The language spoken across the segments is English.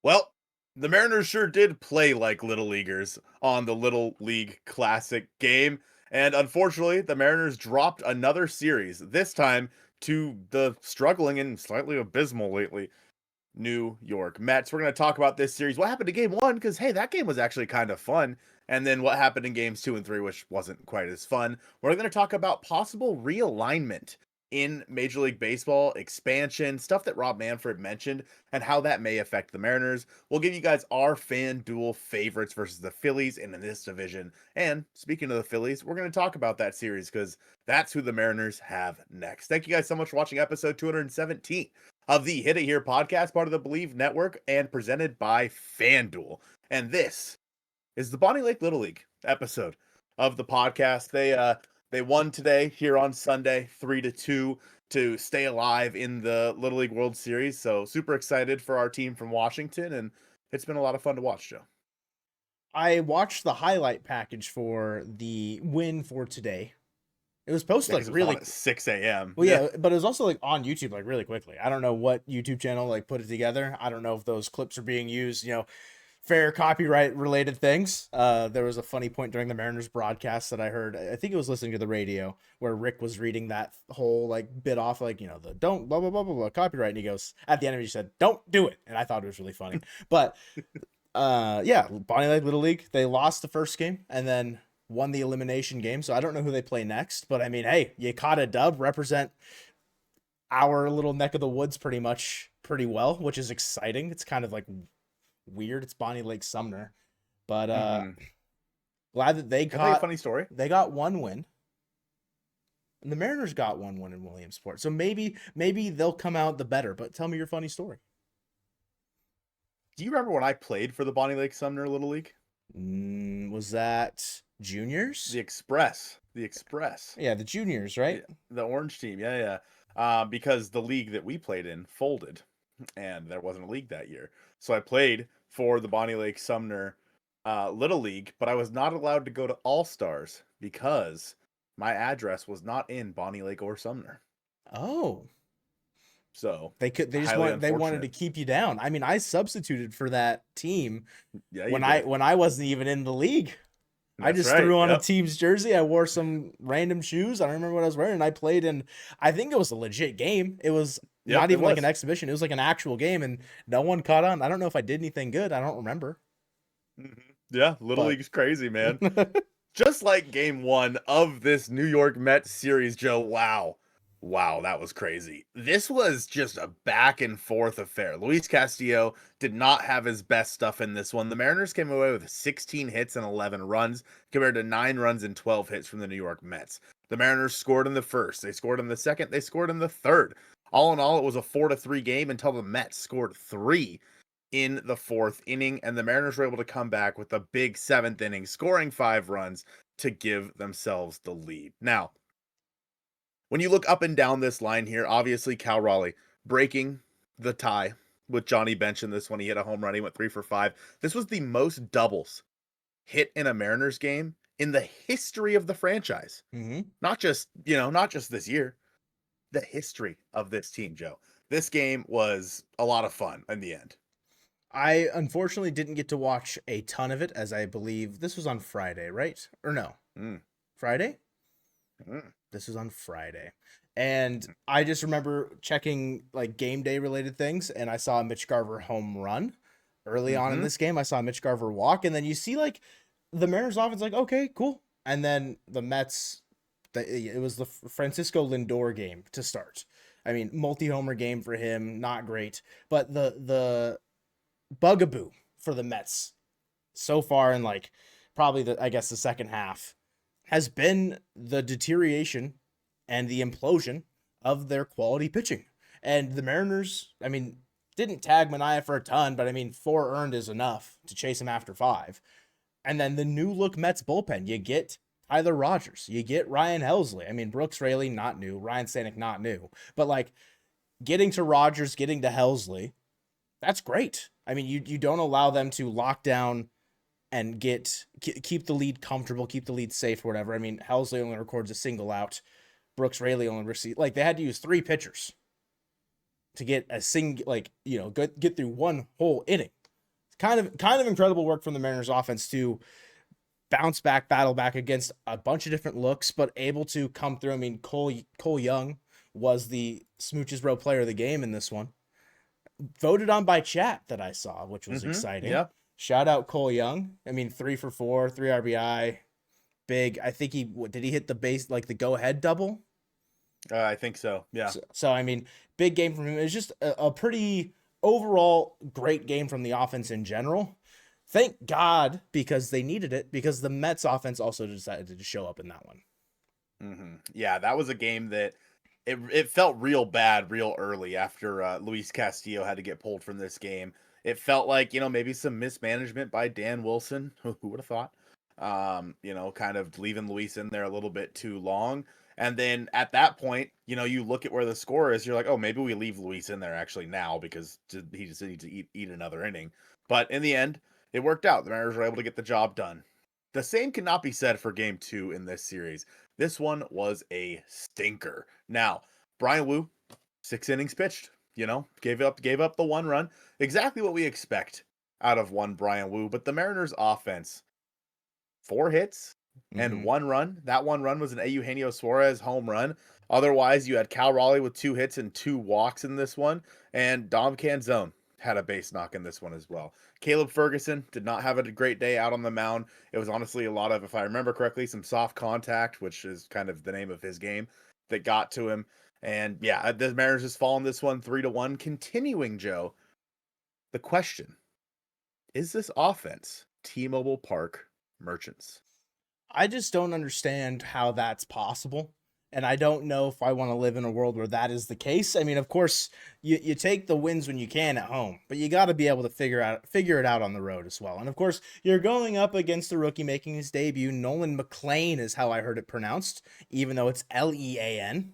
Well, the Mariners sure did play like little leaguers on the Little League Classic game, and unfortunately, the Mariners dropped another series, this time to the struggling and slightly abysmal lately New York Mets. We're going to talk about this series. What happened to game one? Because, hey, that game was actually kind of fun. And then what happened in games two and three, which wasn't quite as fun. We're going to talk about possible realignment in Major League Baseball, expansion, stuff that Rob Manfred mentioned, and how that may affect the Mariners. We'll give you guys our FanDuel favorites versus the Phillies in this division. And speaking of the Phillies, we're going to talk about that series because that's who the Mariners have next. Thank you guys so much for watching episode 217 of the Hit It Here podcast, part of the Bleav Network and presented by FanDuel. And this is the Bonnie Lake Little League episode of the podcast. They won today here on Sunday, 3-2 to stay alive in the Little League World Series. So super excited for our team from Washington, and it's been a lot of fun to watch, Joe. I watched the highlight package for the win for today. It was posted like really at 6 a.m. Well, yeah, but it was also like on YouTube like really quickly. I don't know what YouTube channel like put it together. I don't know if those clips are being used, fair copyright related things. There was a funny point during the Mariners broadcast that I heard. I think it was listening to the radio where Rick was reading that whole like bit off, like, the don't blah blah blah blah blah copyright, and he goes at the end of it, he said, "Don't do it," and I thought it was really funny. But yeah, Bonnie Lake Little League, they lost the first game and then won the elimination game. So I don't know who they play next, but I mean, hey, you caught a dub, represent our little neck of the woods pretty well, which is exciting. It's kind of like weird. It's Bonnie Lake Sumner, but glad that they got a funny story. They got one win. And the Mariners got one win in Williamsport. So maybe they'll come out the better, but tell me your funny story. Do you remember when I played for the Bonnie Lake Sumner Little League? Was that juniors? The Express. Yeah, the juniors, right? The orange team. Yeah. Because the league that we played in folded, and there wasn't a league that year. So I played for the Bonnie Lake Sumner Little League, but I was not allowed to go to All-Stars because my address was not in Bonnie Lake or Sumner. Oh. So they wanted to keep you down. I mean, I substituted for that team when I wasn't even in the league. I just threw on a team's jersey. I wore some random shoes. I don't remember what I was wearing. And I played in, I think it was a legit game. It was not even like an exhibition. It was like an actual game, and no one caught on. I don't know if I did anything good. I don't remember. Yeah, Little League's crazy, man. Just like game one of this New York Mets series, Joe. Wow, that was crazy. This was just a back and forth affair. Luis Castillo did not have his best stuff in this one. The Mariners came away with 16 hits and 11 runs compared to 9 runs and 12 hits from the New York Mets. The Mariners scored in the first. They scored in the second. They scored in the third. All in all, it was a 4-3 game until the Mets scored 3 in the fourth inning, and the Mariners were able to come back with a big 7th inning, scoring 5 runs to give themselves the lead. Now, when you look up and down this line here, obviously Cal Raleigh breaking the tie with Johnny Bench in this one. He hit a home run. He went 3 for 5. This was the most doubles hit in a Mariners game in the history of the franchise. Mm-hmm. Not just this year, the history of this team, Joe. This game was a lot of fun in the end. I unfortunately didn't get to watch a ton of it, as I believe this was on Friday, right? Or no? Friday? This was on Friday. And I just remember checking like game day related things, and I saw a Mitch Garver home run early on in this game. I saw Mitch Garver walk, and then you see like the Mariners offense like, okay, cool. And then the Mets, it was the Francisco Lindor game to start. I mean, multi-homer game for him, not great. But the bugaboo for the Mets so far in like probably the second half has been the deterioration and the implosion of their quality pitching. And the Mariners, I mean, didn't tag Manaea for a ton, but I mean, 4 earned is enough to chase him after 5. And then the new look Mets bullpen, you get Tyler Rogers, you get Ryan Helsley. I mean, Brooks Raley, not new. Ryan Stanek, not new. But like getting to Rogers, getting to Helsley, that's great. I mean, you don't allow them to lock down and keep the lead comfortable, keep the lead safe, or whatever. I mean, Helsley only records a single out. Brooks Raley only received, like, they had to use 3 pitchers to get a get through one whole inning. kind of incredible work from the Mariners offense to bounce back, battle back against a bunch of different looks, but able to come through. I mean, Cole Young was the Smooches Bro player of the game in this one. Voted on by chat that I saw, which was exciting. Yeah. Shout out Cole Young. I mean, 3 for 4, 3 RBI. Big. I think did he hit the base, like the go ahead double? I think so. Yeah. So I mean, big game from him. It was just a pretty overall great game from the offense in general. Thank God, because they needed it, because the Mets offense also decided to show up in that one. Yeah, that was a game that it felt real bad real early after Luis Castillo had to get pulled from this game. It felt like, maybe some mismanagement by Dan Wilson. Who would have thought? Kind of leaving Luis in there a little bit too long. And then at that point, you look at where the score is, you're like, oh, maybe we leave Luis in there actually now because he just needs to eat another inning. But in the end, it worked out. The Mariners were able to get the job done. The same cannot be said for game 2 in this series. This one was a stinker. Now, Brian Wu, 6 innings pitched, gave up the 1 run. Exactly what we expect out of one Brian Wu, but the Mariners offense, 4 hits and 1 run. That 1 run was an Eugenio Suarez home run. Otherwise, you had Cal Raleigh with 2 hits and 2 walks in this one, and Dom Canzone had a base knock in this one as well. Caleb Ferguson did not have a great day out on the mound. It was honestly a lot of, if I remember correctly, some soft contact, which is kind of the name of his game, that got to him. And yeah, the Mariners just fallen this one 3-1. Continuing, Joe, the question, is this offense T-Mobile Park merchants? I just don't understand how that's possible. And I don't know if I want to live in a world where that is the case. I mean, of course, you take the wins when you can at home, but you got to be able to figure it out on the road as well. And of course, you're going up against the rookie making his debut. Nolan McLean is how I heard it pronounced, even though it's Lean.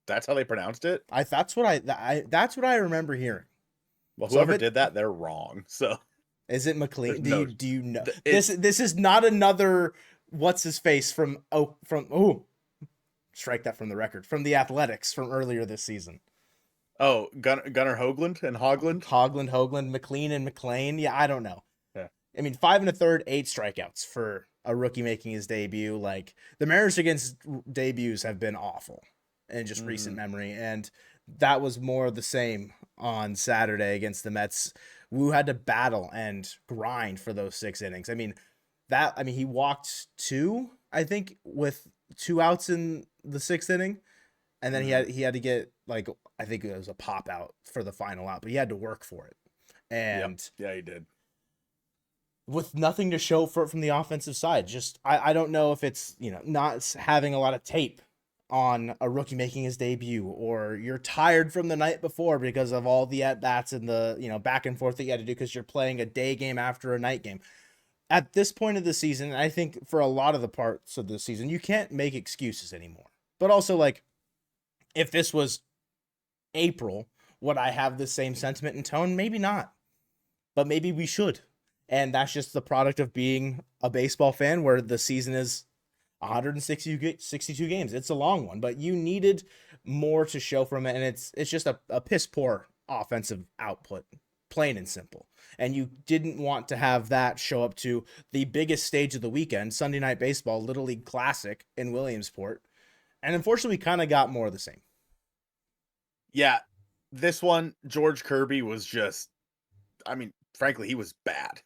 That's how they pronounced it? That's what I remember hearing. Well, whoever did that, they're wrong. So is it McLean? Do you know? This is not another what's his face from strike that from the record, from the Athletics from earlier this season. Oh, Gunnar Hoagland and Hoagland, McLean and McLean. Yeah, I don't know. Yeah. I mean, 5 1/3, 8 strikeouts for a rookie making his debut. Like, the Mariners against debuts have been awful in just recent memory, and that was more of the same on Saturday against the Mets. Wu had to battle and grind for those 6 innings. I mean, he walked 2, I think, with 2 outs in the 6th inning, and then he had to get, like, I think it was a pop out for the final out, but he had to work for it. And yeah, he did. With nothing to show for it from the offensive side. Just I don't know if it's, not having a lot of tape on a rookie making his debut, or you're tired from the night before because of all the at-bats and the, back and forth that you had to do because you're playing a day game after a night game. At this point of the season, I think for a lot of the parts of the season, you can't make excuses anymore. But also, like, if this was April, would I have the same sentiment and tone? Maybe not. But maybe we should. And that's just the product of being a baseball fan, where the season is 162 games. It's a long one, but you needed more to show from it. And it's just a piss poor offensive output, plain and simple. And you didn't want to have that show up to the biggest stage of the weekend, Sunday Night Baseball, Little League Classic in Williamsport. And unfortunately, we kind of got more of the same. Yeah, this one, George Kirby was just, I mean, frankly, he was bad.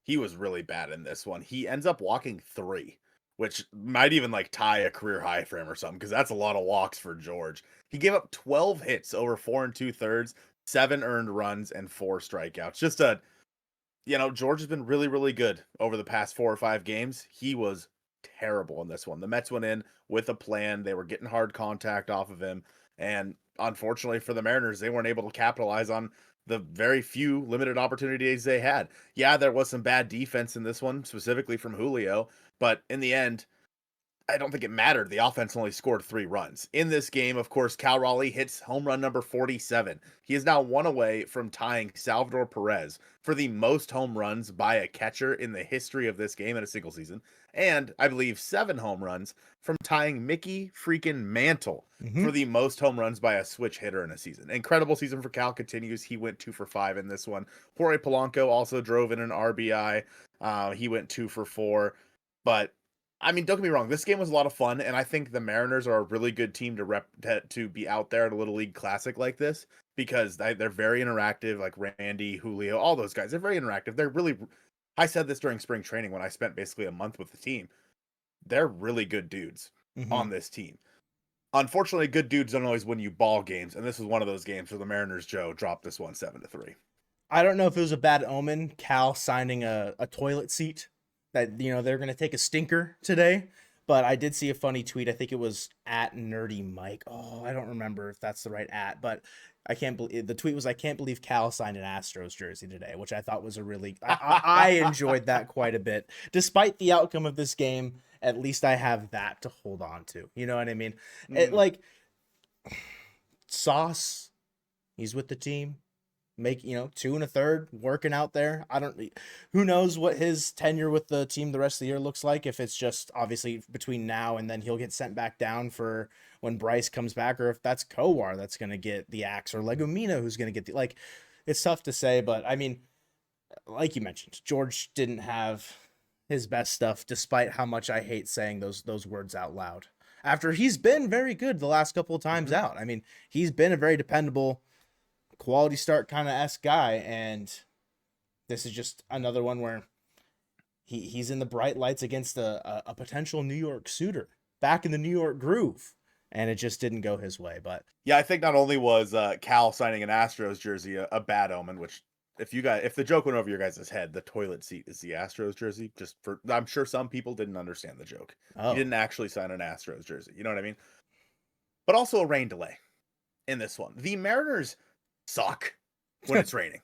He was really bad in this one. He ends up walking 3, which might even like tie a career high for him or something, because that's a lot of walks for George. He gave up 12 hits over 4 2/3, 7 earned runs, and 4 strikeouts. Just George has been really, really good over the past 4 or 5 games. He was terrible in this one. The Mets went in with a plan. They were getting hard contact off of him. And unfortunately for the Mariners, they weren't able to capitalize on the very few limited opportunities they had. Yeah, there was some bad defense in this one, specifically from Julio. But in the end, I don't think it mattered. The offense only scored 3 runs. In this game, of course, Cal Raleigh hits home run number 47. He is now one away from tying Salvador Perez for the most home runs by a catcher in the history of this game in a single season. And I Bleav 7 home runs from tying Mickey freaking Mantle for the most home runs by a switch hitter in a season. Incredible season for Cal continues. He went 2 for 5 in this one. Jorge Polanco also drove in an RBI. He went 2 for 4. But I mean, don't get me wrong. This game was a lot of fun, and I think the Mariners are a really good team to be out there at a Little League Classic like this because they're very interactive. Like Randy, Julio, all those guys, they're very interactive. They're really. I said this during spring training when I spent basically a month with the team. They're really good dudes on this team. Unfortunately, good dudes don't always win you ball games, and this was one of those games where the Mariners Joe dropped this one 7-3. I don't know if it was a bad omen, Cal signing a toilet seat. That, you know, they're going to take a stinker today. But I did see a funny tweet. I think it was at Nerdy Mike. Oh, I don't remember if that's the right at. But I can't believe the tweet was, I can't believe Cal signed an Astros jersey today, which I thought was a really, I enjoyed that quite a bit. Despite the outcome of this game, at least I have that to hold on to. You know what I mean? It, like, Sauce, he's with the team. Make, 2 1/3 working out there. Who knows what his tenure with the team the rest of the year looks like, if it's just obviously between now and then he'll get sent back down for when Bryce comes back, or if that's Kowar that's going to get the axe, or Legumina who's going to get it's tough to say. But I mean, like you mentioned, George didn't have his best stuff, despite how much I hate saying those words out loud after he's been very good the last couple of times out. I mean, he's been a very dependable quality start kind of esque guy, and this is just another one where he's in the bright lights against a potential New York suitor back in the New York groove, and it just didn't go his way. But yeah, I think not only was Cal signing an Astros jersey a bad omen, which if the joke went over your guys' head, the toilet seat is the Astros jersey. I'm sure some people didn't understand the joke. He didn't actually sign an Astros jersey. You know what I mean? But also a rain delay in this one. The Mariners suck when it's raining.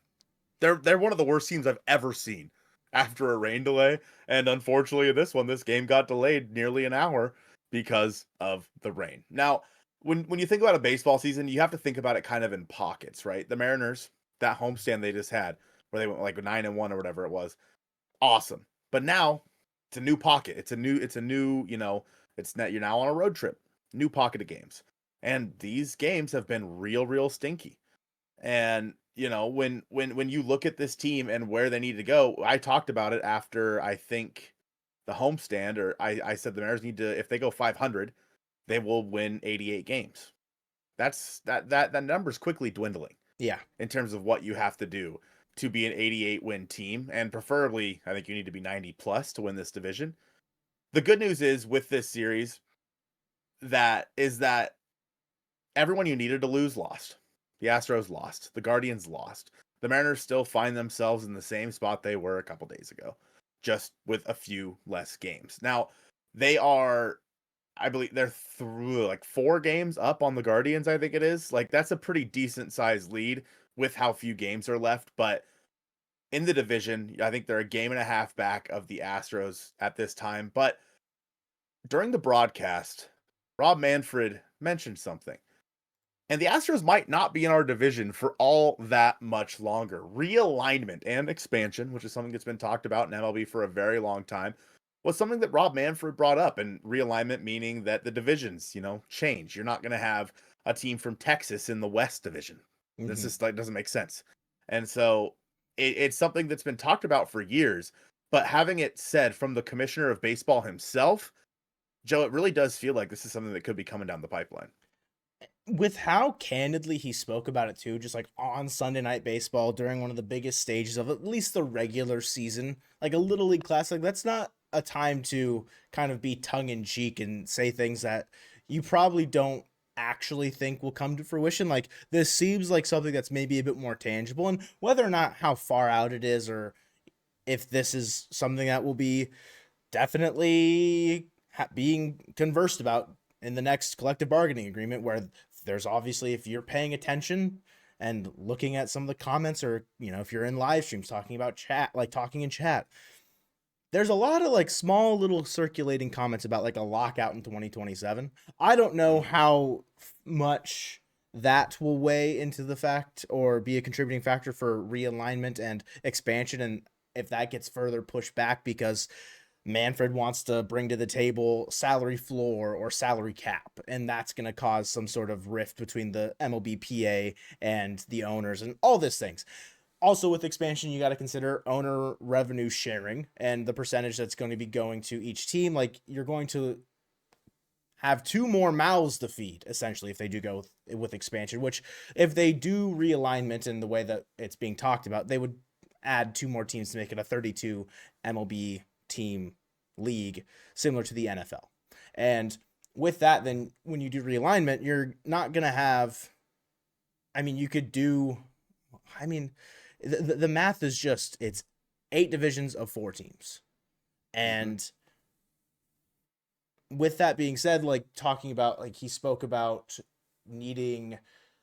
They're one of the worst teams I've ever seen after a rain delay, and unfortunately this game got delayed nearly an hour because of the rain. Now, when you think about a baseball season, you have to think about it kind of in pockets, right? The Mariners, that homestand they just had where they went like 9-1 or whatever it was, awesome. But now it's a new pocket. It's a new, you're now on a road trip, new pocket of games. And these games have been real stinky. And when you look at this team and where they need to go, I talked about it after I think the homestand, or I said the Mariners need to, if they go 500, they will win 88 games. That number's quickly dwindling. Yeah, in terms of what you have to do to be an 88 win team, and preferably I think you need to be 90 plus to win this division. The good news is with this series that everyone you needed to lose lost. The Astros lost. The Guardians lost. The Mariners still find themselves in the same spot they were a couple days ago, just with a few less games. Now, they are, I Bleav they're through 4 games up on the Guardians, I think it is. That's a pretty decent sized lead with how few games are left. But in the division, I think they're a game and a half back of the Astros at this time. But during the broadcast, Rob Manfred mentioned something. And the Astros might not be in our division for all that much longer. Realignment and expansion, which is something that's been talked about in MLB for a very long time, was something that Rob Manfred brought up. And realignment meaning that the divisions, change. You're not going to have a team from Texas in the West division. This just doesn't make sense. And so it's something that's been talked about for years. But having it said from the commissioner of baseball himself, Joe, it really does feel like this is something that could be coming down the pipeline. With how candidly he spoke about it too, just on Sunday Night Baseball during one of the biggest stages of at least the regular season, like a Little League Classic, that's not a time to kind of be tongue-in-cheek and say things that you probably don't actually think will come to fruition. This seems like something that's maybe a bit more tangible, and whether or not how far out it is, or if this is something that will be definitely being conversed about in the next collective bargaining agreement, where there's obviously, if you're paying attention and looking at some of the comments, or if you're in live streams talking about talking in chat, there's a lot of like small little circulating comments about like a lockout in 2027. I don't know how much that will weigh into the fact or be a contributing factor for realignment and expansion, and if that gets further pushed back because Manfred wants to bring to the table salary floor or salary cap, and that's going to cause some sort of rift between the MLBPA and the owners and all these things. Also, with expansion, you got to consider owner revenue sharing and the percentage that's going to be going to each team. Like, you're going to have two more mouths to feed, essentially, if they do go with expansion, which if they do realignment in the way that it's being talked about, they would add two more teams to make it a 32 MLB team league, similar to the NFL. And with that, then when you do realignment, you're not going to have, you could do, the math is just, it's 8 divisions of 4 teams. And with that being said, like talking about, like he spoke about needing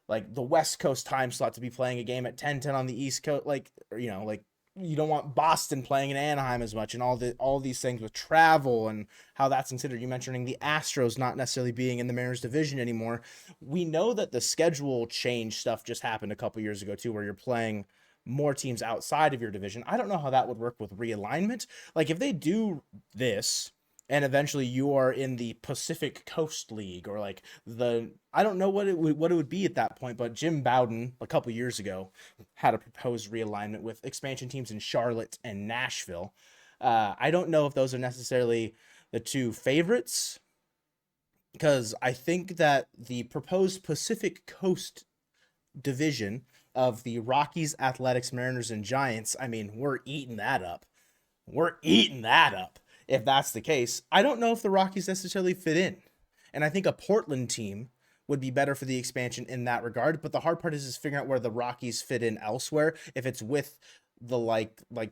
like the West Coast time slot to be playing a game at 10:10 on the East Coast, like, like you don't want Boston playing in Anaheim as much, and all these things with travel and how that's considered. You mentioning the Astros not necessarily being in the Mariners division anymore. We know that the schedule change stuff just happened a couple years ago too, where you're playing more teams outside of your division. I don't know how that would work with realignment. Like if they do this and eventually you are in the Pacific Coast League, or like I don't know what it would be at that point, but Jim Bowden a couple years ago had a proposed realignment with expansion teams in Charlotte and Nashville. I don't know if those are necessarily the two favorites, because I think that the proposed Pacific Coast division of the Rockies, Athletics, Mariners, and Giants, we're eating that up. If that's the case, I don't know if the Rockies necessarily fit in. And I think a Portland team would be better for the expansion in that regard. But the hard part is figuring out where the Rockies fit in elsewhere. If it's with the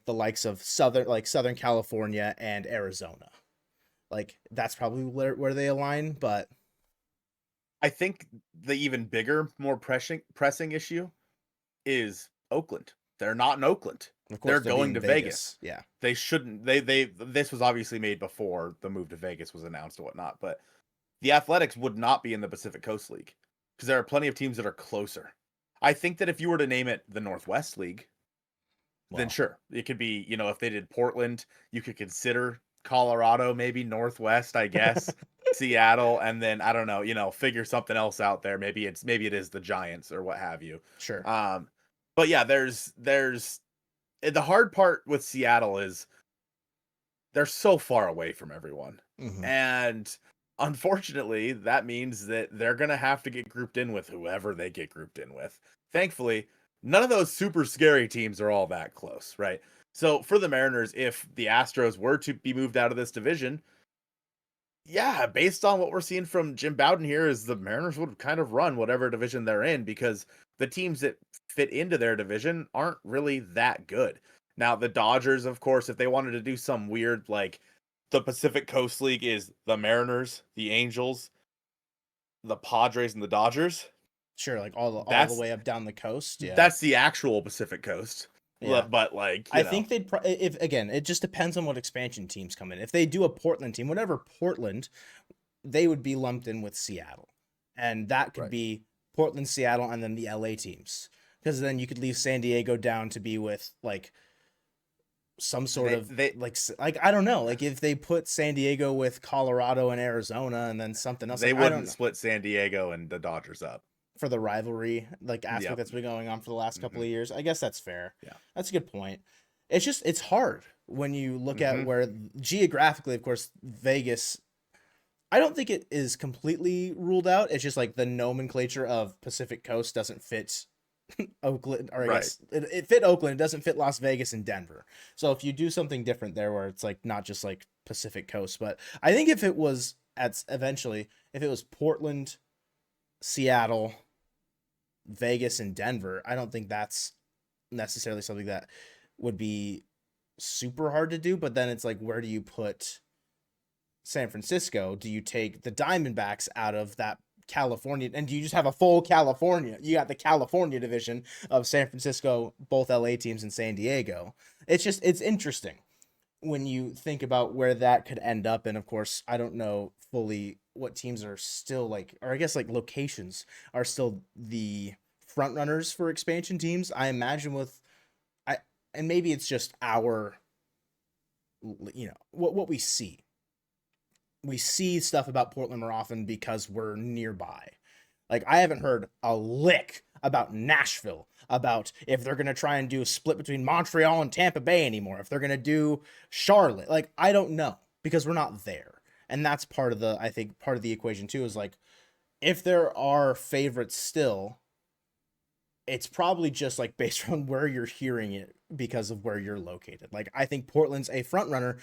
the likes of Southern California and Arizona, like that's probably where they align. But I think the even bigger, more pressing issue is Oakland. They're not in Oakland. Of course, they're going to Vegas. Yeah. They shouldn't. This was obviously made before the move to Vegas was announced or whatnot, but the Athletics would not be in the Pacific Coast League because there are plenty of teams that are closer. I think that if you were to name it the Northwest League, then sure, it could be, if they did Portland, you could consider Colorado, maybe Northwest, I guess, Seattle, and then I don't know, figure something else out there. Maybe it is the Giants or what have you. Sure. But yeah, there's the hard part with Seattle is they're so far away from everyone. And unfortunately, that means that they're going to have to get grouped in with whoever they get grouped in with. Thankfully, none of those super scary teams are all that close, right? So for the Mariners, if the Astros were to be moved out of this division, yeah, based on what we're seeing from Jim Bowden here, is the Mariners would kind of run whatever division they're in, because the teams that fit into their division aren't really that good. Now, the Dodgers, of course, if they wanted to do some weird, like the Pacific Coast League is the Mariners, the Angels, the Padres, and the Dodgers. Sure, like all the way up down the coast. Yeah, that's the actual Pacific Coast. Yeah. But I think they'd if again, it just depends on what expansion teams come in. If they do a Portland team, whatever Portland, they would be lumped in with Seattle, and that could be Portland, Seattle, and then the LA teams, because then you could leave San Diego down to be with like some sort of I don't know, like if they put San Diego with Colorado and Arizona and then something else, they wouldn't split San Diego and the Dodgers up for the rivalry aspect that's been going on for the last couple of years. I guess that's fair. Yeah, that's a good point. It's hard when you look at where geographically, of course, Vegas, I don't think it is completely ruled out. It's just like the nomenclature of Pacific Coast doesn't fit Oakland, or I guess it fit Oakland. It doesn't fit Las Vegas and Denver. So if you do something different there, where it's like not just like Pacific Coast, but I think if it was if it was Portland, Seattle, Vegas, and Denver, I don't think that's necessarily something that would be super hard to do. But then it's like, where do you put San Francisco? Do you take the Diamondbacks out of that California, and do you just have a full California? You got the California division of San Francisco, both LA teams, and San Diego. It's interesting. when you think about where that could end up, and of course, I don't know fully what teams are still like, or I guess like locations are still the front runners for expansion teams. I imagine I and maybe it's just our, what we see. We see stuff about Portland more often because we're nearby. Like, I haven't heard a lick about Nashville, about if they're going to try and do a split between Montreal and Tampa Bay anymore, if they're going to do Charlotte. Like, I don't know because we're not there. And that's I think part of the equation too, is like, if there are favorites still, it's probably just like based on where you're hearing it because of where you're located. Like, I think Portland's a front runner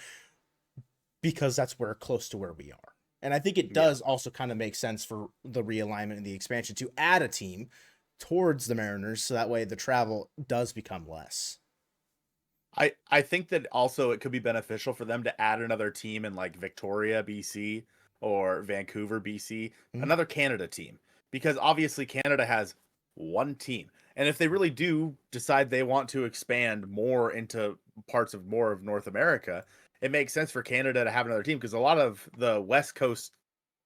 because that's where close to where we are. And I think it does also kind of make sense for the realignment and the expansion to add a team towards the Mariners, so that way the travel does become less. I think that also it could be beneficial for them to add another team in like Victoria, BC, or Vancouver, BC, another Canada team, because obviously Canada has one team. And if they really do decide they want to expand more into parts of more of North America, it makes sense for Canada to have another team, because a lot of the West Coast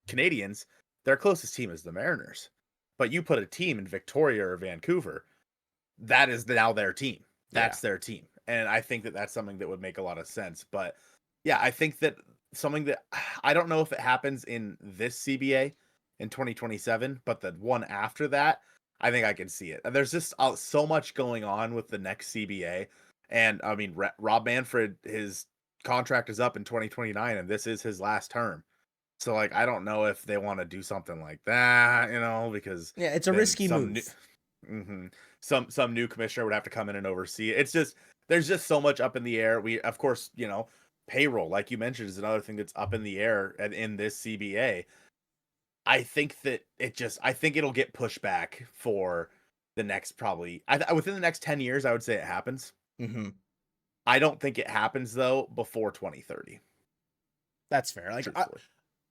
Canadians, their closest team is the Mariners. But you put a team in Victoria or Vancouver, that is now their team. That's their team. And I think that that's something that would make a lot of sense. But yeah, I think that something that I don't know if it happens in this CBA in 2027, but the one after that, I think I can see it. And there's just so much going on with the next CBA. And I mean, Rob Manfred, his contract is up in 2029, and this is his last term. So like, I don't know if they want to do something like that, because it's a risky move. Some new commissioner would have to come in and oversee it. It's just, there's just so much up in the air. We, of course, payroll, like you mentioned, is another thing that's up in the air in this CBA. I think it'll get pushed back for the next, probably within the next 10 years, I would say it happens. I don't think it happens though before 2030. That's fair. Like,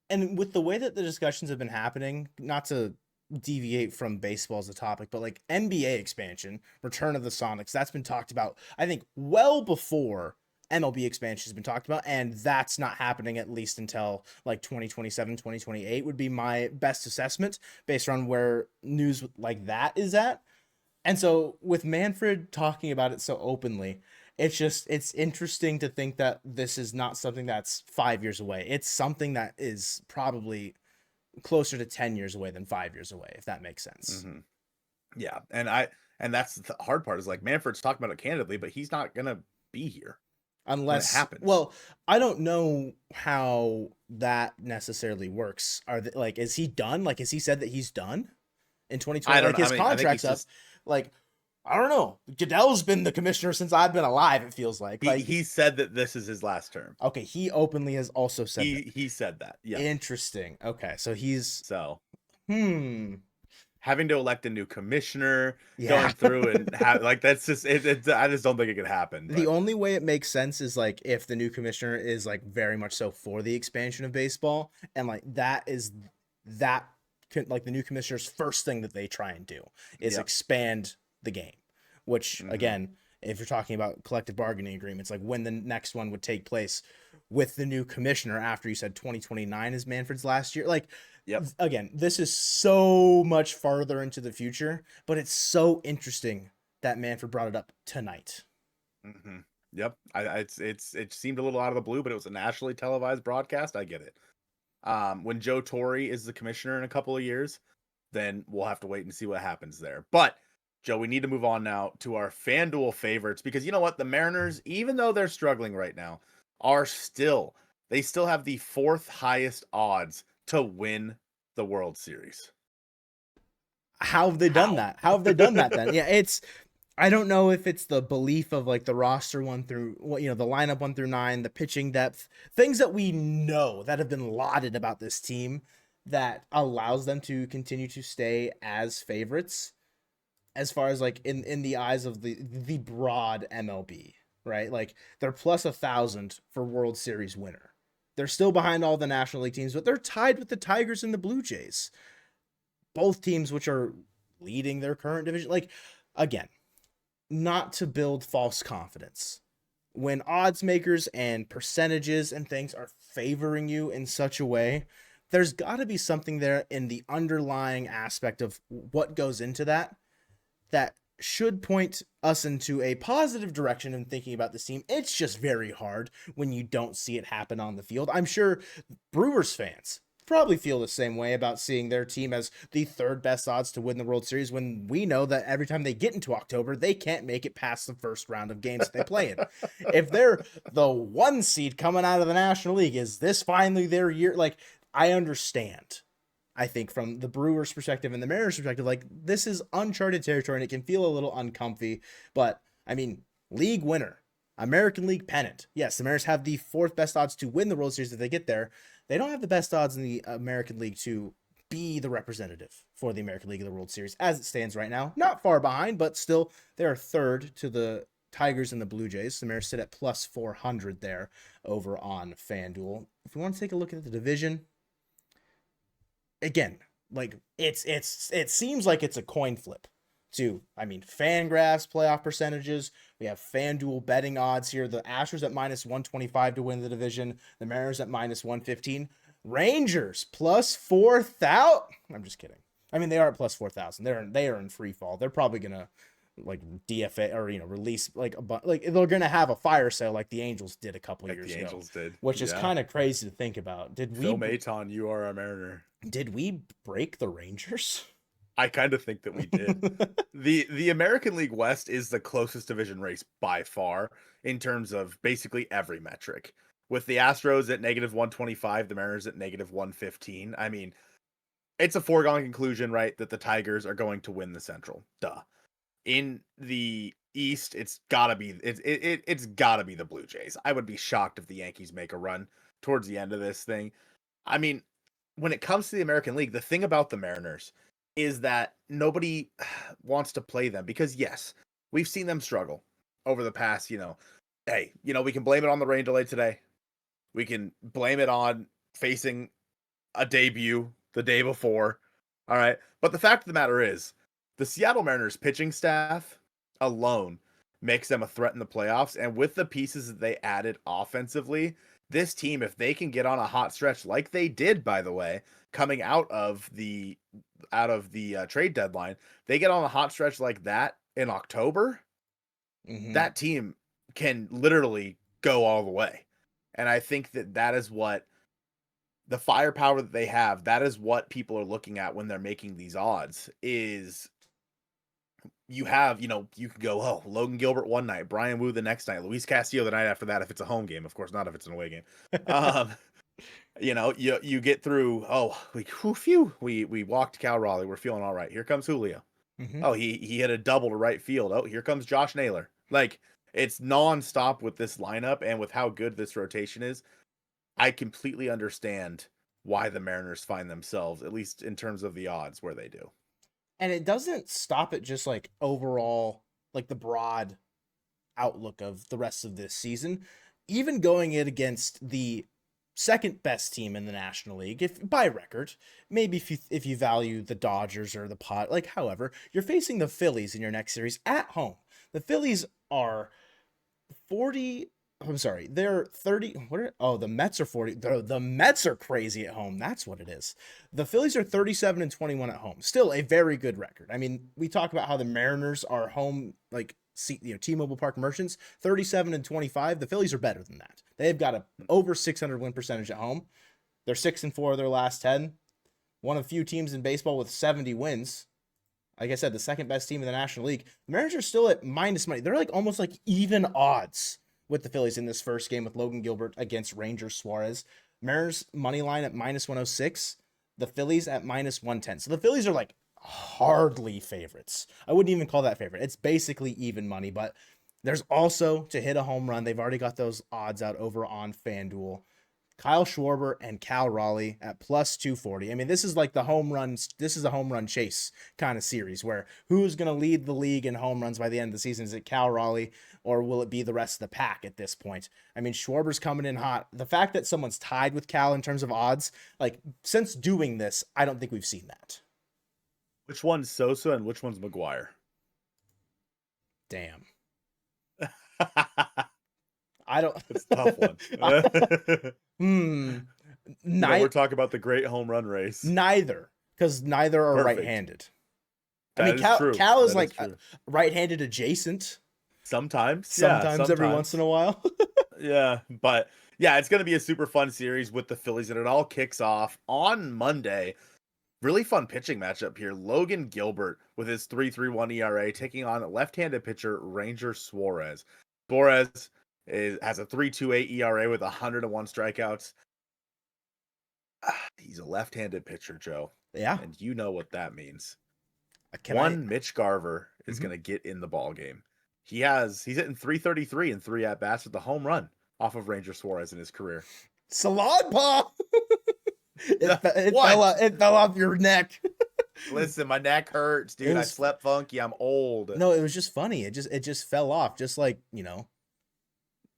and with the way that the discussions have been happening, not to deviate from baseball as a topic, but like NBA expansion, return of the Sonics, that's been talked about, I think, well before MLB expansion has been talked about, and that's not happening at least until like 2027, 2028 would be my best assessment based on where news like that is at. And so with Manfred talking about it so openly, it's interesting to think that this is not something that's 5 years away. It's something that is probably closer to 10 years away than 5 years away, if that makes sense. Yeah. And that's the hard part, is like, Manfred's talking about it candidly, but he's not going to be here unless it happens. Well, I don't know how that necessarily works. Like, is he done? Like, has he said that he's done in 2020? I don't like his contract's up. Like, I don't know. Goodell's been the commissioner since I've been alive, it feels like. He said that this is his last term. Okay, he openly has also said that. He said that. Yeah. Interesting. Okay, so he's having to elect a new commissioner, going through and have, like, that's just it. I just don't think it could happen. The only way it makes sense is like if the new commissioner is like very much so for the expansion of baseball, and like like the new commissioner's first thing that they try and do is expand the game, which again, if you're talking about collective bargaining agreements, like when the next one would take place with the new commissioner, after you said 2029 is Manfred's last year, like, again, this is so much farther into the future, but it's so interesting that Manfred brought it up tonight. Yep. It seemed a little out of the blue, but it was a nationally televised broadcast. I get it. When Joe Torre is the commissioner in a couple of years, then we'll have to wait and see what happens there. But Joe, we need to move on now to our FanDuel favorites, because you know what? The Mariners, even though they're struggling right now, they still have the fourth highest odds to win the World Series. How have they done that? How have they done that then? Yeah, I don't know if it's the Bleav of like the roster 1 through, the lineup 1 through 9, the pitching depth, things that we know that have been lauded about this team that allows them to continue to stay as favorites, as far as like in the eyes of the broad MLB, right? Like, they're plus 1,000 for World Series winner. They're still behind all the National League teams, but they're tied with the Tigers and the Blue Jays, both teams which are leading their current division. Like, again, not to build false confidence, when odds makers and percentages and things are favoring you in such a way, there's got to be something there in the underlying aspect of what goes into that should point us into a positive direction in thinking about this team. It's just very hard when you don't see it happen on the field. I'm sure Brewers fans probably feel the same way about seeing their team as the third best odds to win the World Series when we know that every time they get into October, they can't make it past the first round of games that they play in. If they're the 1 seed coming out of the National League, is this finally their year? Like, I understand. I think from the Brewers' perspective and the Mariners' perspective, like, this is uncharted territory and it can feel a little uncomfy. But I mean, league winner, American League pennant. Yes, the Mariners have the 4th best odds to win the World Series if they get there. They don't have the best odds in the American League to be the representative for the American League of the World Series as it stands right now. Not far behind, but still they're third to the Tigers and the Blue Jays. The Mariners sit at plus 400 there over on FanDuel. If we want to take a look at the division, again, like it seems like it's a coin flip to, I mean, FanGraphs playoff percentages. We have FanDuel betting odds here. The Astros at minus 125 to win the division. The Mariners at minus 115. Rangers plus 4,000. I'm just kidding. I mean, they are at plus 4,000. They are in free fall. They're probably gonna like DFA or release like they're gonna have a fire sale like the Angels did a couple years ago. Angels did, which is kind of crazy to think about. Phil Maton, you are a Mariner. Did we break the Rangers? I kind of think that we did. The American League West is the closest division race by far in terms of basically every metric. With the Astros at negative 125, the Mariners at negative 115. I mean, it's a foregone conclusion, right, that the Tigers are going to win the Central. Duh. In the East, it's gotta be the Blue Jays. I would be shocked if the Yankees make a run towards the end of this thing. I mean, when it comes to the American League, the thing about the Mariners is that nobody wants to play them because, yes, we've seen them struggle over the past, hey, we can blame it on the rain delay today. We can blame it on facing a debut the day before. All right. But the fact of the matter is, the Seattle Mariners pitching staff alone makes them a threat in the playoffs. And with the pieces that they added offensively, this team, if they can get on a hot stretch like they did, by the way, coming out of the trade deadline, they get on a hot stretch like that in October, that team can literally go all the way. And I think that is what the firepower that they have, that is what people are looking at when they're making these odds is you have, you can go, oh, Logan Gilbert one night, Brian Wu the next night, Luis Castillo the night after that, if it's a home game, of course, not if it's an away game. You get through, we walked Cal Raleigh. We're feeling all right. Here comes Julio. Oh, he hit a double to right field. Oh, here comes Josh Naylor. Like, it's nonstop with this lineup and with how good this rotation is. I completely understand why the Mariners find themselves, at least in terms of the odds, where they do. And it doesn't stop at just like overall, like the broad outlook of the rest of this season. Even going it against the second best team in the National League, if by record, maybe if you value the Dodgers or the however, you're facing the Phillies in your next series at home. The Phillies are 40. I'm sorry, they're 30. The Mets are 40. The Mets are crazy at home. That's what it is. The Phillies are 37-21 at home. Still a very good record. I mean, we talk about how the Mariners are home, T-Mobile Park merchants, 37-25. The Phillies are better than that. They've got a over 600 win percentage at home. They're 6-4 of their last 10. One of few teams in baseball with 70 wins. Like I said, the second best team in the National League. The Mariners are still at minus money. They're almost even odds with the Phillies in this first game with Logan Gilbert against Rangers Suarez. Mariners money line at minus 106. The Phillies at minus 110. So the Phillies are hardly favorites. I wouldn't even call that favorite. It's basically even money, but there's also to hit a home run. They've already got those odds out over on FanDuel. Kyle Schwarber and Cal Raleigh at plus 240. I mean, this is like the home runs. This is a home run chase kind of series where who's going to lead the league in home runs by the end of the season? Is it Cal Raleigh or will it be the rest of the pack at this point? I mean, Schwarber's coming in hot. The fact that someone's tied with Cal in terms of odds, since doing this, I don't think we've seen that. Which one's Sosa and which one's McGuire? Damn. Tough one. Hmm. We're talking about the great home run race. Neither, because neither are Perfect. right-handed. I That mean, is true. Cal is That like is true. right-handed adjacent. Sometimes, yeah, Every once in a while. yeah, but yeah, it's going to be a super fun series with the Phillies, and it all kicks off on Monday. Really fun pitching matchup here. Logan Gilbert with his 3.31 ERA taking on left-handed pitcher Ranger Suarez. Suarez has a 3.28 ERA with 101 strikeouts. He's a left-handed pitcher, Joe. Yeah. And you know what that means. Can Mitch Garver is going to get in the ball game. He's hitting 333 in 3 at-bats with the home run off of Ranger Suarez in his career. Salad Paw. It What? fell off your neck. Listen, my neck hurts, dude. I slept funky. I'm old. No, it was just funny. It just fell off, just like,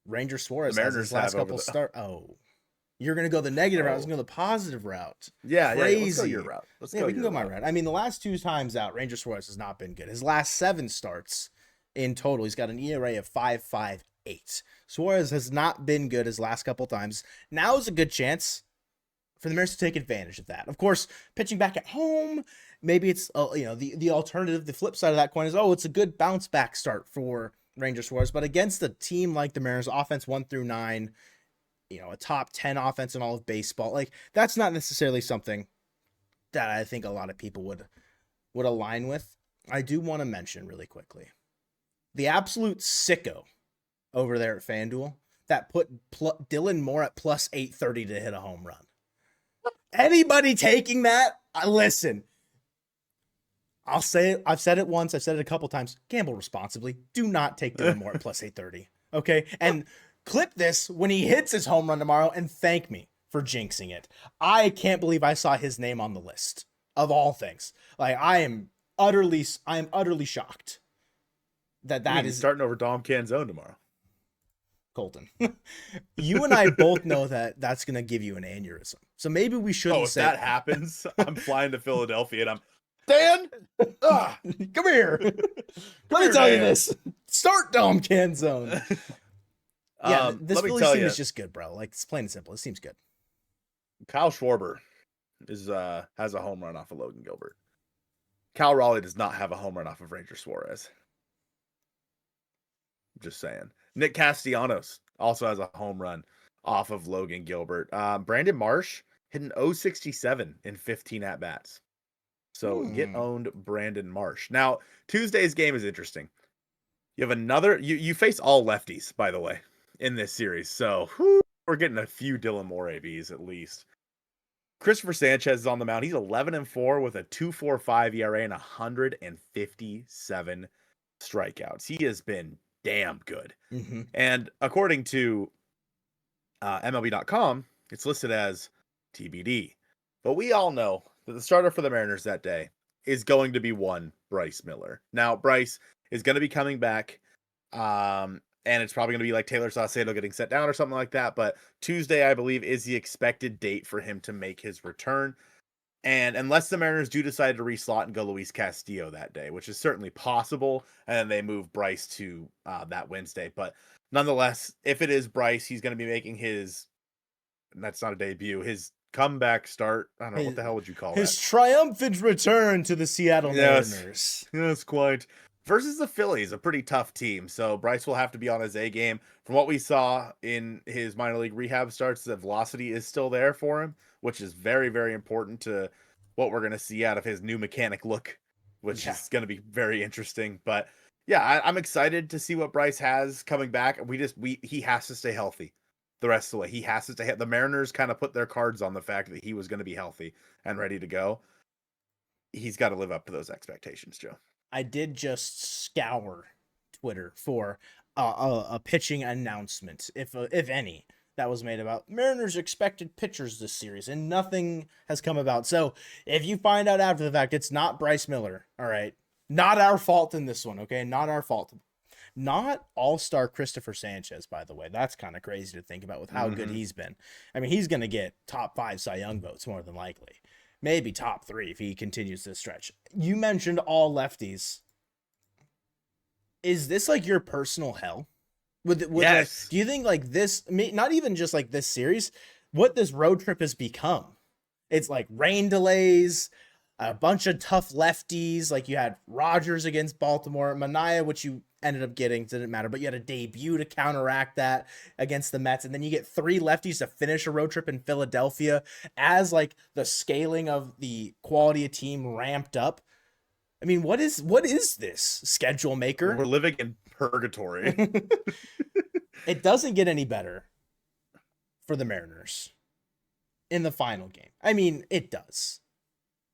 Ranger Suarez has his last couple start. Oh, you're gonna go the negative route. I was gonna go the positive route. Yeah, crazy. Yeah, let's go your route. We can go my route. I mean, the last 2 times out, Ranger Suarez has not been good. His last 7 starts in total, he's got an ERA of 5.58. Suarez has not been good his last couple times. Now is a good chance for the Mariners to take advantage of that. Of course, pitching back at home, maybe it's the alternative. The flip side of that coin is it's a good bounce back start for Ranger Suarez, but against a team like the Mariners, offense 1 through 9, a top 10 offense in all of baseball, like that's not necessarily something that I think a lot of people would align with. I do want to mention really quickly the absolute sicko over there at FanDuel that put Dylan Moore at plus 830 to hit a home run. Anybody taking that? Listen, I'll say it. I've said it once. I've said it a couple times. Gamble responsibly. Do not take Dylan Moore at plus 830. Okay? And clip this when he hits his home run tomorrow and thank me for jinxing it. I can't believe I saw his name on the list of all things. Like, I am utterly shocked that is starting over Dom Canzone tomorrow. Colton. You and I both know that that's going to give you an aneurysm. So maybe we shouldn't if that happens, I'm flying to Philadelphia and I'm, Dan, come here. Let me tell you this. Start Dom Canzone. Yeah, this Phillies team is just good, bro. Like, it's plain and simple. It seems good. Kyle Schwarber has a home run off of Logan Gilbert. Cal Raleigh does not have a home run off of Ranger Suarez. Just saying. Nick Castellanos also has a home run off of Logan Gilbert. Brandon Marsh hitting 067 in 15 at-bats. So get owned Brandon Marsh. Now, Tuesday's game is interesting. You have you face all lefties, by the way, in this series. So we're getting a few Dylan Moore ABs at least. Christopher Sanchez is on the mound. He's 11-4 with a 2.45 ERA and 157 strikeouts. He has been damn good. Mm-hmm. And according to MLB.com, it's listed as TBD. But we all know that the starter for the Mariners that day is going to be one Bryce Miller. Now, Bryce is going to be coming back, and it's probably going to be like Taylor Saucedo getting set down or something like that. But Tuesday, I believe, is the expected date for him to make his return. And unless the Mariners do decide to reslot and go Luis Castillo that day, which is certainly possible, and then they move Bryce to that Wednesday. But nonetheless, if it is Bryce, he's going to be making that's not a debut, his comeback start. I don't know, what the hell would you call his triumphant return to the Seattle Mariners. Yes, quite. Versus the Phillies, a pretty tough team. So Bryce will have to be on his A game. From what we saw in his minor league rehab starts, the velocity is still there for him, which is very, very important to what we're going to see out of his new mechanic look, which is going to be very interesting. But yeah, I'm excited to see what Bryce has coming back. He has to stay healthy the rest of the way. He has to stay. The Mariners kind of put their cards on the fact that he was going to be healthy and ready to go. He's got to live up to those expectations, Joe. I did just scour Twitter for a pitching announcement, if any, that was made about Mariners expected pitchers this series, and nothing has come about. So if you find out after the fact, it's not Bryce Miller. All right. Not our fault in this one. Okay. Not our fault. Not all-star Christopher Sanchez, by the way. That's kind of crazy to think about with how good he's been. I mean, he's going to get top 5 Cy Young votes more than likely. Maybe top 3 if he continues this stretch. You mentioned all lefties. Is this like your personal hell? Yes. Do you think like this, not even just like this series, what this road trip has become? It's like rain delays, a bunch of tough lefties. Like you had Rogers against Baltimore, Mania, which you ended up getting, didn't matter, but you had a debut to counteract that against the Mets. And then you get 3 lefties to finish a road trip in Philadelphia as like the scaling of the quality of team ramped up. I mean, what is this schedule maker? We're living in purgatory. It doesn't get any better for the Mariners in the final game. I mean, it does.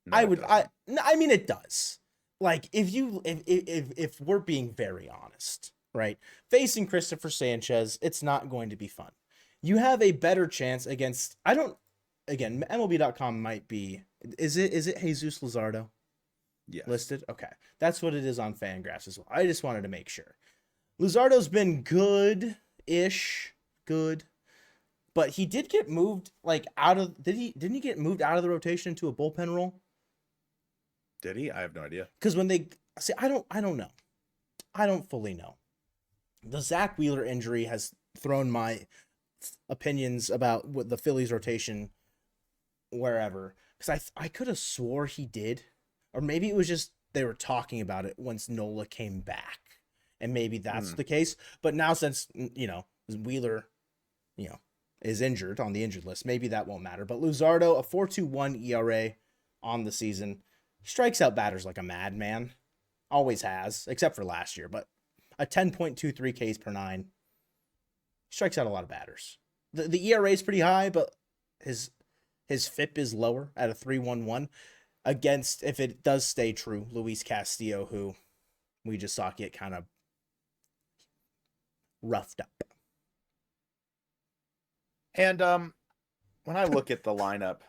No, I mean, it does. Like if we're being very honest, right? Facing Christopher Sanchez, it's not going to be fun. You have a better chance against, again, MLB.com might be, is it Jesus Luzardo? Yes. Listed? Okay. That's what it is on Fangraphs as well. I just wanted to make sure. Luzardo's been good-ish, but he did get moved like didn't he get moved out of the rotation into a bullpen role? Did he? I have no idea. Because when they see, I don't know. I don't fully know. The Zach Wheeler injury has thrown my opinions about what the Phillies rotation wherever. Because I could have swore he did. Or maybe it was just they were talking about it once Nola came back. And maybe that's the case. But now since, Wheeler, is injured on the injured list, maybe that won't matter. But Luzardo, a 4.21 ERA on the season, strikes out batters like a madman. Always has, except for last year. But a 10.23 Ks per 9. Strikes out a lot of batters. The ERA is pretty high, but his FIP is lower at a 3.11. Against, if it does stay true, Luis Castillo, who we just saw get kind of roughed up. And when I look at the lineup,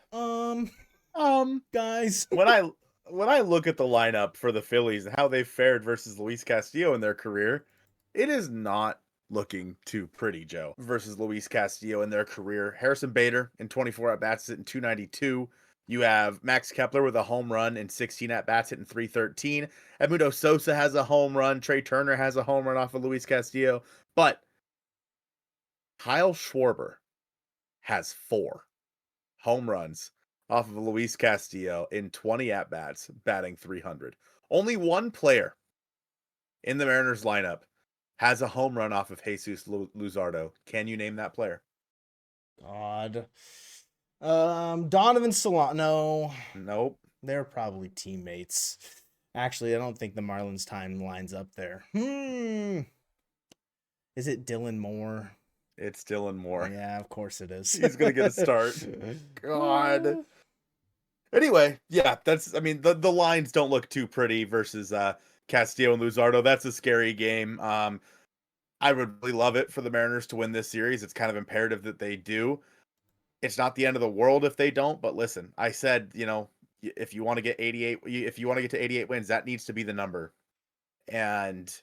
guys, when I look at the lineup for the Phillies and how they fared versus Luis Castillo in their career, it is not looking too pretty, Joe. Versus Luis Castillo in their career, Harrison Bader in 24 at bats hitting 292. You have Max Kepler with a home run and 16 at-bats hitting 313. Edmundo Sosa has a home run. Trey Turner has a home run off of Luis Castillo. But Kyle Schwarber has 4 home runs off of Luis Castillo in 20 at-bats, batting 300. Only one player in the Mariners lineup has a home run off of Jesus Luzardo. Can you name that player? God. Donovan Solano. Nope. They're probably teammates. Actually, I don't think the Marlins time lines up there. Is it Dylan Moore? It's Dylan Moore. Yeah, of course it is. He's going to get a start. God. Anyway, yeah, the lines don't look too pretty versus Castillo and Luzardo. That's a scary game. I would really love it for the Mariners to win this series. It's kind of imperative that they do. It's not the end of the world if they don't, but listen, I said, if you want to get 88, if you want to get to 88 wins, that needs to be the number. And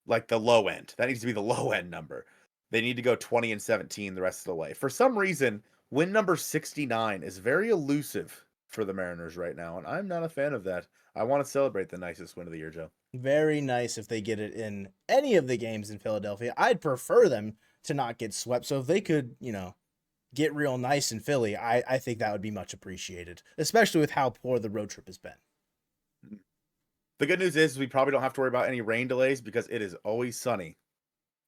like the low end, that needs to be the low end number. They need to go 20-17 the rest of the way. For some reason, win number 69 is very elusive for the Mariners right now, and I'm not a fan of that. I want to celebrate the nicest win of the year, Joe. Very nice if they get it in any of the games in Philadelphia. I'd prefer them to not get swept. So if they could, get real nice in Philly, I think that would be much appreciated, especially with how poor the road trip has been. The good news is we probably don't have to worry about any rain delays because it is always sunny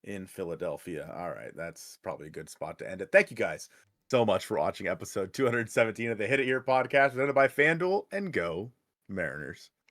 in Philadelphia. All right, that's probably a good spot to end it. Thank you guys so much for watching episode 217 of the Hit It Here podcast presented by FanDuel, and go Mariners.